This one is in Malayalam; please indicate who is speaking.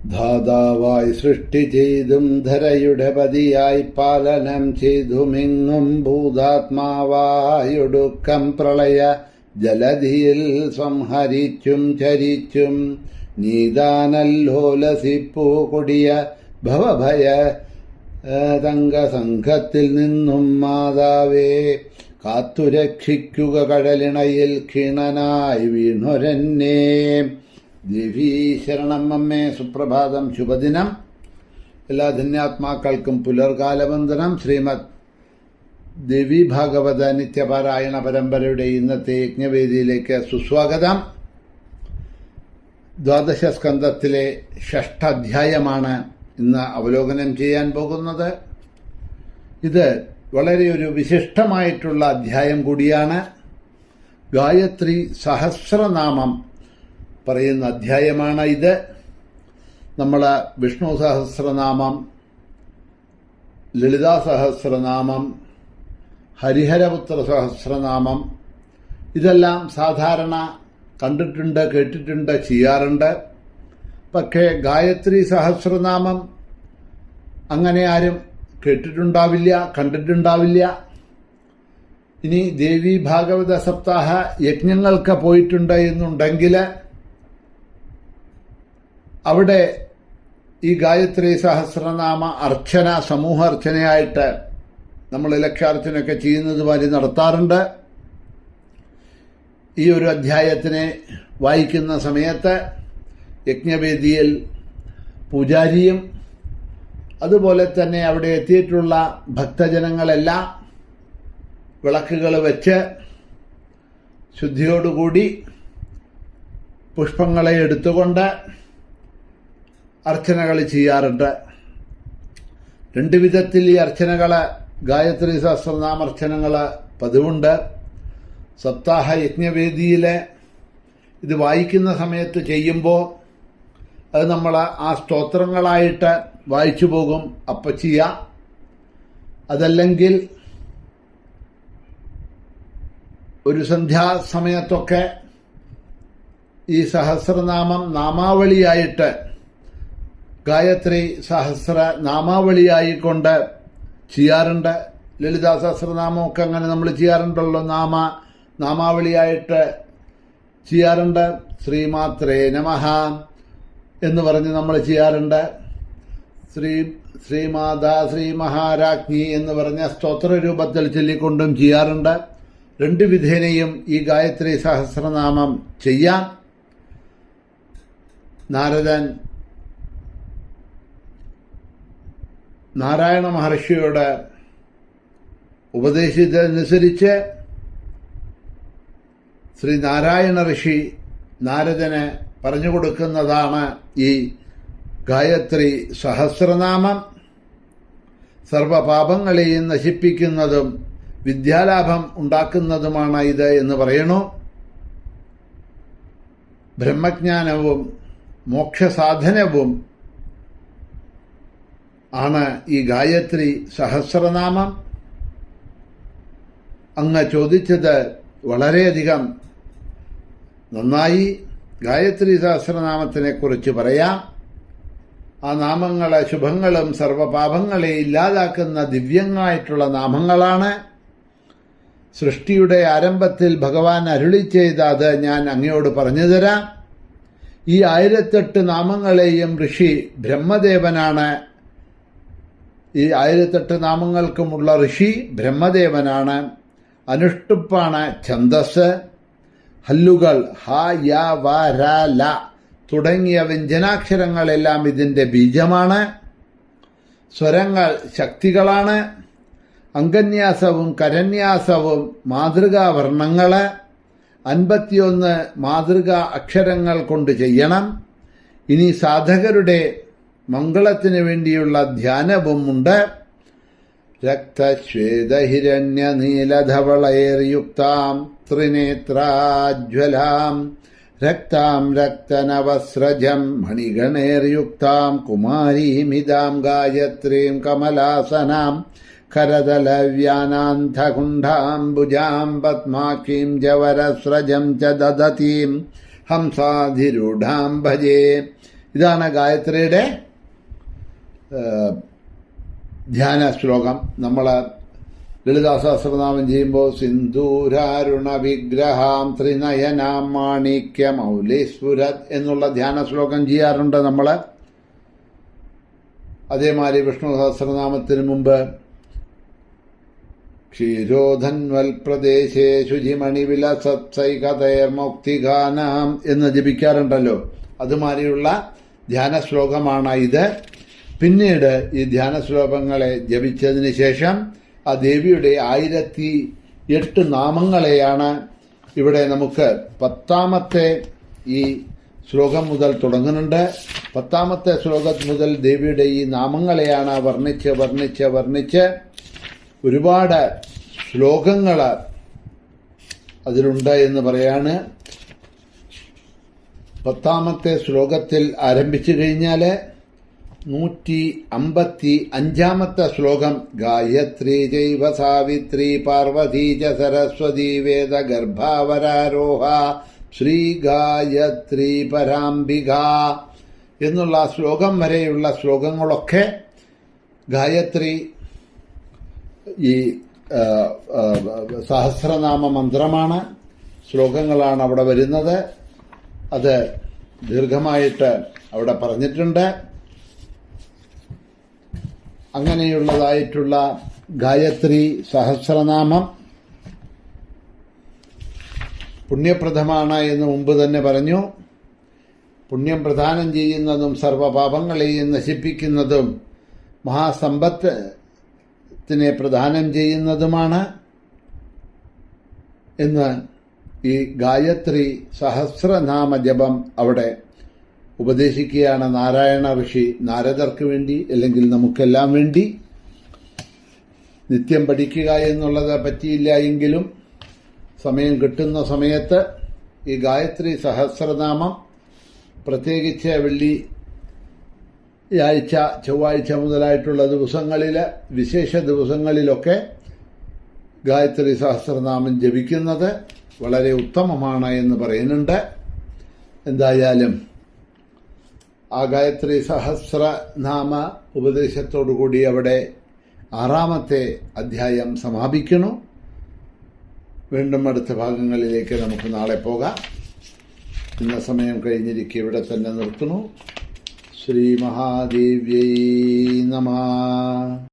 Speaker 1: ധാതാവായി സൃഷ്ടി ചെയ്തും ധരയുടെ പതിയായി പാലനം ചെയ്തുമിങ്ങും ഭൂതാത്മാവായൊടുക്കം പ്രളയ ജലധിയിൽ സംഹരിച്ചും ചരിച്ചും നീതാനല്ലോലസിപ്പൂ കൊടിയ ഭവഭയ തങ്കസംഘത്തിൽ നിന്നും മാതാവേ കാത്തുരക്ഷിക്കുക കടലിണയിൽ ക്ഷീണനായി വീണൊരെന്നെ. ദേവീ ശരണം അമ്മേ. സുപ്രഭാതം, ശുഭദിനം. എല്ലാ ധന്യാത്മാക്കൾക്കും പുലർകാലവന്ദനം. ശ്രീമദ് ദേവി ഭാഗവത നിത്യപാരായണ പരമ്പരയുടെ ഇന്നത്തെ യജ്ഞവേദിയിലേക്ക് സുസ്വാഗതം. ദ്വാദശ സ്കന്ധത്തിലെ ഷഷ്ഠാധ്യായമാണ് ഇന്ന് അവലോകനം ചെയ്യാൻ പോകുന്നത്. ഇത് വളരെ ഒരു വിശിഷ്ടമായിട്ടുള്ള അധ്യായം കൂടിയാണ്. ഗായത്രി സഹസ്രനാമം പറയുന്ന അധ്യായമാണ് ഇത്. നമ്മൾ വിഷ്ണു സഹസ്രനാമം, ലളിതാ സഹസ്രനാമം, ഹരിഹരപുത്ര സഹസ്രനാമം ഇതെല്ലാം സാധാരണ കണ്ടിട്ടുണ്ട്, കേട്ടിട്ടുണ്ട്, ചെയ്യാറുണ്ട്. പക്ഷേ ഗായത്രി സഹസ്രനാമം അങ്ങനെ ആരും കേട്ടിട്ടുണ്ടാവില്ല, കണ്ടിട്ടുണ്ടാവില്ല. ഇനി ദേവി ഭാഗവത സപ്താഹ യജ്ഞങ്ങൾക്ക് പോയിട്ടുണ്ട് എന്നുണ്ടെങ്കിൽ അവിടെ ഈ ഗായത്രി സഹസ്രനാമ അർച്ചന സമൂഹ അർച്ചനയായിട്ട് നമ്മൾ ലക്ഷാർച്ചനയൊക്കെ ചെയ്യുന്നത് മാതിരി നടത്താറുണ്ട്. ഈ ഒരു അധ്യായത്തിനെ വായിക്കുന്ന സമയത്ത് യജ്ഞവേദിയിൽ പൂജാരിയും അതുപോലെ തന്നെ അവിടെ എത്തിയിട്ടുള്ള ഭക്തജനങ്ങളെല്ലാം വിളക്കുകൾ വെച്ച് ശുദ്ധിയോടുകൂടി പുഷ്പങ്ങളെ എടുത്തുകൊണ്ട് അർച്ചനകൾ ചെയ്യാറുണ്ട്. രണ്ടു വിധത്തിൽ ഈ അർച്ചനകൾ, ഗായത്രി സഹസ്രനാമർച്ചനകൾ പതിവുണ്ട്. സപ്താഹ യജ്ഞവേദിയിൽ ഇത് വായിക്കുന്ന സമയത്ത് ചെയ്യുമ്പോൾ അത് നമ്മൾ ആ സ്തോത്രങ്ങളായിട്ട് വായിച്ചു പോകും, അപ്പം ചെയ്യാം. അതല്ലെങ്കിൽ ഒരു സന്ധ്യാസമയത്തൊക്കെ ഈ സഹസ്രനാമം നാമാവളിയായിട്ട്, ഗായത്രി സഹസ്ര നാമാവളിയായിക്കൊണ്ട് ചെയ്യാറുണ്ട്. ലളിതാ സഹസ്രനാമമൊക്കെ അങ്ങനെ നമ്മൾ ചെയ്യാറുണ്ടല്ലോ, നാമാവളിയായിട്ട് ചെയ്യാറുണ്ട്. ശ്രീമാത്രേ നമഃ എന്ന് പറഞ്ഞ് നമ്മൾ ചെയ്യാറുണ്ട്. ശ്രീമാതാ ശ്രീ മഹാരാജ്ഞി എന്ന് പറഞ്ഞ സ്തോത്ര രൂപത്തിൽ ചൊല്ലിക്കൊണ്ടും ചെയ്യാറുണ്ട്. രണ്ടു വിധേനയും ഈ ഗായത്രി സഹസ്രനാമം ചെയ്യാം. നാരദൻ നാരായണ മഹർഷിയോട് ഉപദേശിച്ചതനുസരിച്ച് ശ്രീ നാരായണ ഋഷി നാരദന് പറഞ്ഞു കൊടുക്കുന്നതാണ് ഈ ഗായത്രി സഹസ്രനാമം. സർവപാപങ്ങളെയും നശിപ്പിക്കുന്നതും വിദ്യാലാഭം ഉണ്ടാക്കുന്നതുമാണ് ഇത് എന്ന് പറയണു. ബ്രഹ്മജ്ഞാനവും മോക്ഷസാധനവും ആണ് ഈ ഗായത്രി സഹസ്രനാമം. അങ്ങ് ചോദിച്ചത് വളരെയധികം നന്നായി. ഗായത്രി സഹസ്രനാമത്തിനെ കുറിച്ച് പറയാം. ആ നാമങ്ങളെ ശുഭങ്ങളും സർവപാപങ്ങളെ ഇല്ലാതാക്കുന്ന ദിവ്യങ്ങളായിട്ടുള്ള നാമങ്ങളാണ്. സൃഷ്ടിയുടെ ആരംഭത്തിൽ ഭഗവാൻ അരുളി ചെയ്ത അത് ഞാൻ അങ്ങയോട് പറഞ്ഞു തരാം. ഈ 1008 നാമങ്ങളെയും ഋഷി ബ്രഹ്മദേവനാണ്. ഈ 1008 നാമങ്ങൾക്കുമുള്ള ഋഷി ബ്രഹ്മദേവനാണ്. അനുഷ്ടുപ്പാണ് ഛന്ദസ്. ഹല്ലുകൾ ഹ, യ, വ, ര, ല തുടങ്ങിയ വ്യഞ്ജനാക്ഷരങ്ങളെല്ലാം ഇതിന്റെ ബീജമാണ്. സ്വരങ്ങൾ ശക്തികളാണ്. അംഗന്യാസവും കരന്യാസവും മാതൃകാവർണ്ണങ്ങള് 51 മാതൃകാ അക്ഷരങ്ങൾ കൊണ്ട് ചെയ്യണം. ഇനി സാധകരുടെ മംഗളത്തിന് വേണ്ടിയുള്ള ധ്യാനവും ഉണ്ട്. രക്തശ്വേതഹിരണ്യ നീലധവളൈർയുക്താം ത്രിനേത്രാജ്വലാം രക്താം രക്തനവസ്രജം മണിഗണൈർയുക്താം കുമാരീമിതാം ഗായത്രീം കമലാസനാം കരതലവ്യാനാന്ധകുണ്ഠാംബുജാം പത്മാക്ഷീം ജവരസ്രജം ച ദദതീം ഹംസാധിരൂഢാം ഭജേ. ഇതാണ് ഗായത്രിയുടെ ധ്യാന ശ്ലോകം. നമ്മൾ ലളിതാ സഹസ്രനാമം ചെയ്യുമ്പോൾ സിന്ദൂരാരുണ വിഗ്രഹാം ത്രിനയനാം മാണിക്യ മൗലീസ്ഫുരത് എന്നുള്ള ധ്യാന ശ്ലോകം ചെയ്യാറുണ്ട് നമ്മൾ. അതേമാതിരി വിഷ്ണു സഹസ്രനാമത്തിന് മുമ്പ് ക്ഷീരോധൻവൽ പ്രദേശേ ശുചിമണിവിലസൈകതൈർമുക്തിഗാനാം എന്ന് ജപിക്കാറുണ്ടല്ലോ. അതുമാതിരിയുള്ള ധ്യാന ശ്ലോകമാണ് ഇത്. പിന്നീട് ഈ ധ്യാന ശ്ലോകങ്ങളെ ജപിച്ചതിന് ശേഷം ആ ദേവിയുടെ 1008 നാമങ്ങളെയാണ് ഇവിടെ നമുക്ക് 10ാമത്തെ ഈ ശ്ലോകം മുതൽ തുടങ്ങുന്നുണ്ട്. 10ാമത്തെ ശ്ലോകം മുതൽ ദേവിയുടെ ഈ നാമങ്ങളെയാണ് വർണ്ണിച്ച് ഒരുപാട് ശ്ലോകങ്ങൾ അതിലുണ്ട് എന്ന് പറയാണ്. 10ാമത്തെ ശ്ലോകത്തിൽ ആരംഭിച്ചു കഴിഞ്ഞാൽ 155ാമത്തെ ശ്ലോകം ഗായത്രി ജൈവ സാവിത്രി പാർവതി ച സരസ്വതി വേദഗർഭാവരാരോഹ ശ്രീ ഗായത്രി പരാംബിക എന്നുള്ള ശ്ലോകം വരെയുള്ള ശ്ലോകങ്ങളൊക്കെ ഗായത്രി ഈ സഹസ്രനാമ മന്ത്രമാണ്, ശ്ലോകങ്ങളാണ് അവിടെ വരുന്നത്. അത് ദീർഘമായിട്ട് അവിടെ പറഞ്ഞിട്ടുണ്ട്. അങ്ങനെയുള്ളതായിട്ടുള്ള ഗായത്രി സഹസ്രനാമം പുണ്യപ്രദമാണ് എന്ന് മുമ്പ് തന്നെ പറഞ്ഞു. പുണ്യം പ്രദാനം ചെയ്യുന്നതും സർവപാപങ്ങളെയും നശിപ്പിക്കുന്നതും മഹാസമ്പത്തിനെ പ്രദാനം ചെയ്യുന്നതുമാണ് എന്ന് ഈ ഗായത്രി സഹസ്രനാമ ജപം അവിടെ ഉപദേശിക്കുകയാണ് നാരായണ ഋഷി നാരദർക്ക് വേണ്ടി, അല്ലെങ്കിൽ നമുക്കെല്ലാം വേണ്ടി. നിത്യം പഠിക്കുക എന്നുള്ളത് പറ്റിയില്ല എങ്കിലും സമയം കിട്ടുന്ന സമയത്ത് ഈ ഗായത്രി സഹസ്രനാമം പ്രത്യേകിച്ച് വെള്ളിയാഴ്ച, ചൊവ്വാഴ്ച മുതലായിട്ടുള്ള ദിവസങ്ങളിൽ, വിശേഷ ദിവസങ്ങളിലൊക്കെ ഗായത്രി സഹസ്രനാമം ജപിക്കുന്നത് വളരെ ഉത്തമമാണ് എന്ന് പറയുന്നുണ്ട്. എന്തായാലും ആ ഗായത്രി സഹസ്രനാമ ഉപദേശത്തോടുകൂടി അവിടെ 6ാമത്തെ അധ്യായം സമാപിക്കുന്നു. വീണ്ടും അടുത്ത ഭാഗങ്ങളിലേക്ക് നമുക്ക് നാളെ പോകാം. ഇന്ന സമയം കഴിഞ്ഞിരിക്കെ ഇവിടെ തന്നെ നിർത്തുന്നു. ശ്രീ മഹാദേവ്യൈ നമഃ.